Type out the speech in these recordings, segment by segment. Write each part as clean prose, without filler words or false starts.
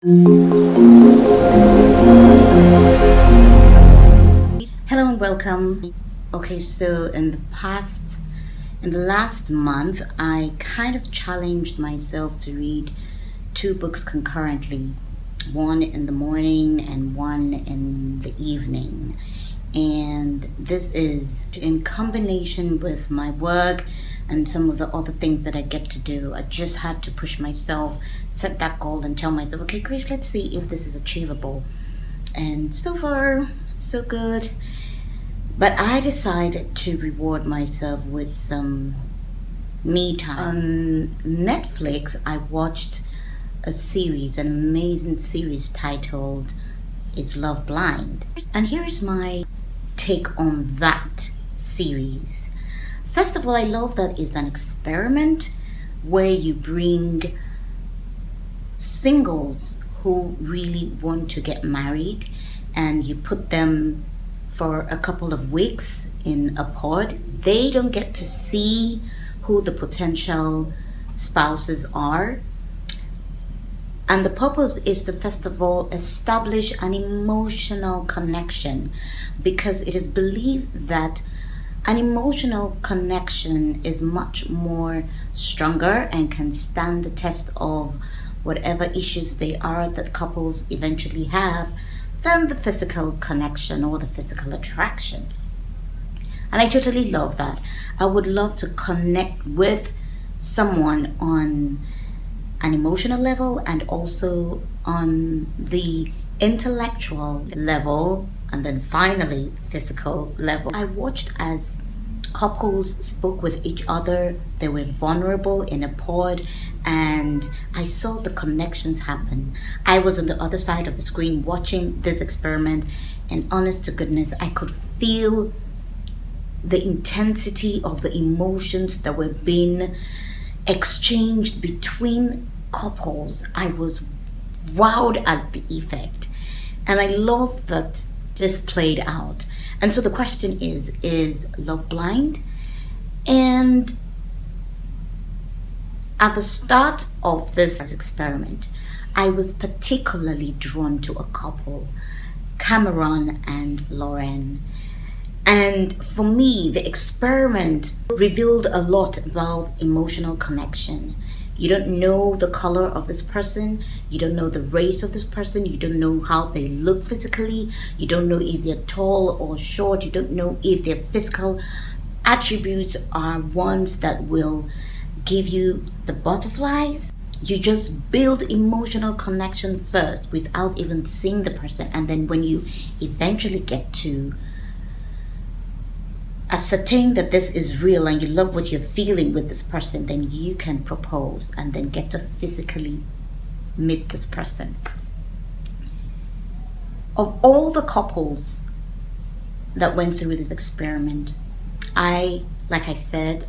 Hello and welcome. Okay, so in the last month, I kind of challenged myself to read two books concurrently, one in the morning and one in the evening. And this is in combination with my work and some of the other things that I get to do. I just had to push myself, set that goal, and tell myself, okay, Grace, let's see if this is achievable. And so far, so good. But I decided to reward myself with some me time. On Netflix, I watched an amazing series titled Is Love Blind? And here's my take on that series. First of all, I love that it's an experiment where you bring singles who really want to get married and you put them for a couple of weeks in a pod. They don't get to see who the potential spouses are. And the purpose is to, first of all, establish an emotional connection, because it is believed that an emotional connection is much more stronger and can stand the test of whatever issues they are that couples eventually have than the physical connection or the physical attraction. And I totally love that. I would love to connect with someone on an emotional level and also on the intellectual level, and then finally physical level. I watched as couples spoke with each other. They were vulnerable in a pod, and I saw the connections happen. I was on the other side of the screen watching this experiment, and honest to goodness, I could feel the intensity of the emotions that were being exchanged between couples. I was wowed at the effect, and I love that this played out. And so the question is love blind? And at the start of this experiment, I was particularly drawn to a couple, Cameron and Lauren. And for me, the experiment revealed a lot about emotional connection. You don't know the color of this person. You don't know the race of this person. You don't know how they look physically. You don't know if they're tall or short. You don't know if their physical attributes are ones that will give you the butterflies. You just build emotional connection first without even seeing the person. And then when you eventually get to ascertain that this is real and you love what you're feeling with this person, then you can propose and then get to physically meet this person. Of all the couples that went through this experiment, like I said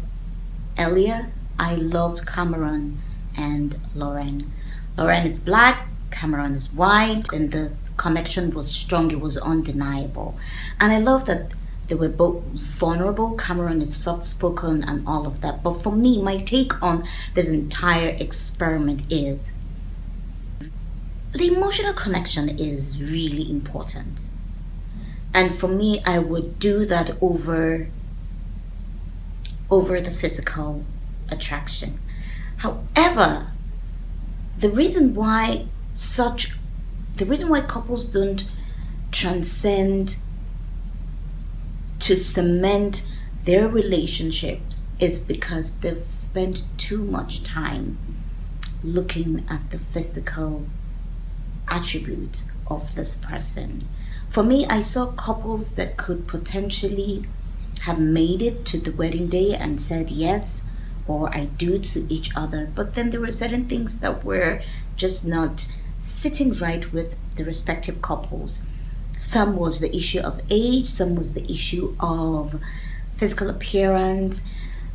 earlier, I loved Cameron and Lauren. Lauren is black, Cameron is white, and the connection was strong, it was undeniable. And I love that they were both vulnerable. Cameron is soft-spoken and all of that. But for me, my take on this entire experiment is the emotional connection is really important. And for me, I would do that over the physical attraction. However, the reason why couples don't transcend to cement their relationships is because they've spent too much time looking at the physical attributes of this person. For me, I saw couples that could potentially have made it to the wedding day and said yes or I do to each other, but then there were certain things that were just not sitting right with the respective couples. Some was the issue of age, some was the issue of physical appearance.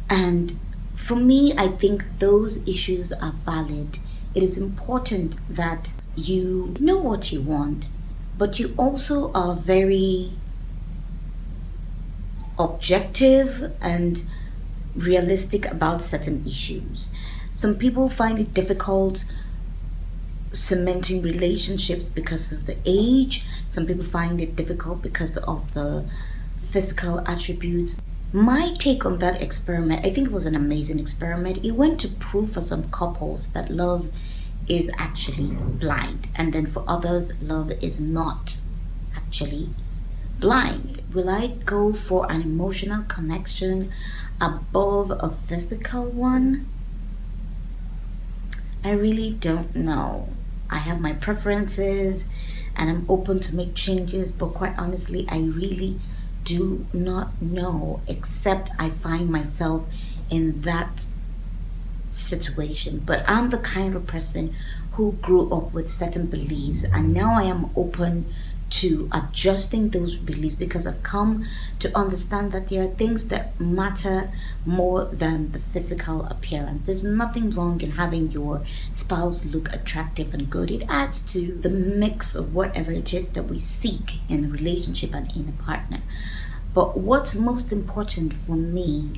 And for me, I think those issues are valid. It is important that you know what you want, but you also are very objective and realistic about certain issues. Some people find it difficult cementing relationships because of the age. Some people find it difficult because of the physical attributes. My take on that experiment, I think it was an amazing experiment. It went to prove for some couples that love is actually blind, and then for others, love is not actually blind. Will I go for an emotional connection above a physical one? I really don't know. I have my preferences and I'm open to make changes, but quite honestly, I really do not know, except I find myself in that situation. But I'm the kind of person who grew up with certain beliefs, and now I am open to adjusting those beliefs because I've come to understand that there are things that matter more than the physical appearance. There's nothing wrong in having your spouse look attractive and good. It adds to the mix of whatever it is that we seek in a relationship and in a partner. But what's most important for me,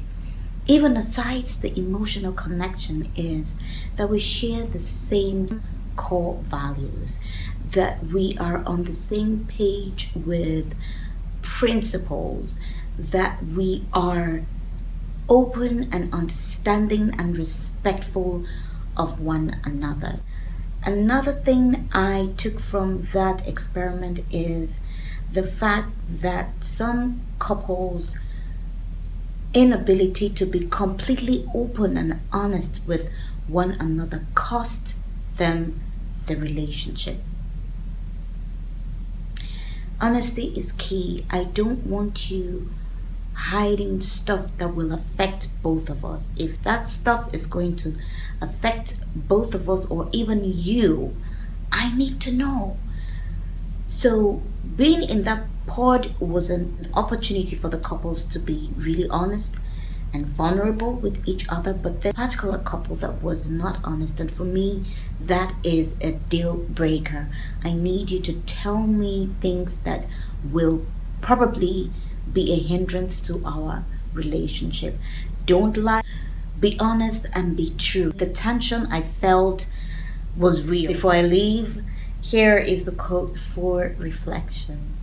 even aside the emotional connection, is that we share the same core values, that we are on the same page with principles, that we are open and understanding and respectful of one another. Another thing I took from that experiment is the fact that some couples' inability to be completely open and honest with one another cost them the relationship. Honesty is key. I don't want you hiding stuff that will affect both of us. If that stuff is going to affect both of us or even you, I need to know. So being in that pod was an opportunity for the couples to be really honest and vulnerable with each other. But there's a particular couple that was not honest, and for me that is a deal breaker. I need you to tell me things that will probably be a hindrance to our relationship. Don't lie, be honest and be true. The tension I felt was real. Before I leave, here is the quote for reflection.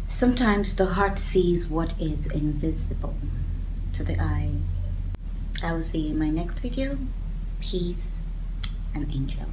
Sometimes the heart sees what is invisible to the eyes. I will see you in my next video. Peace and angels.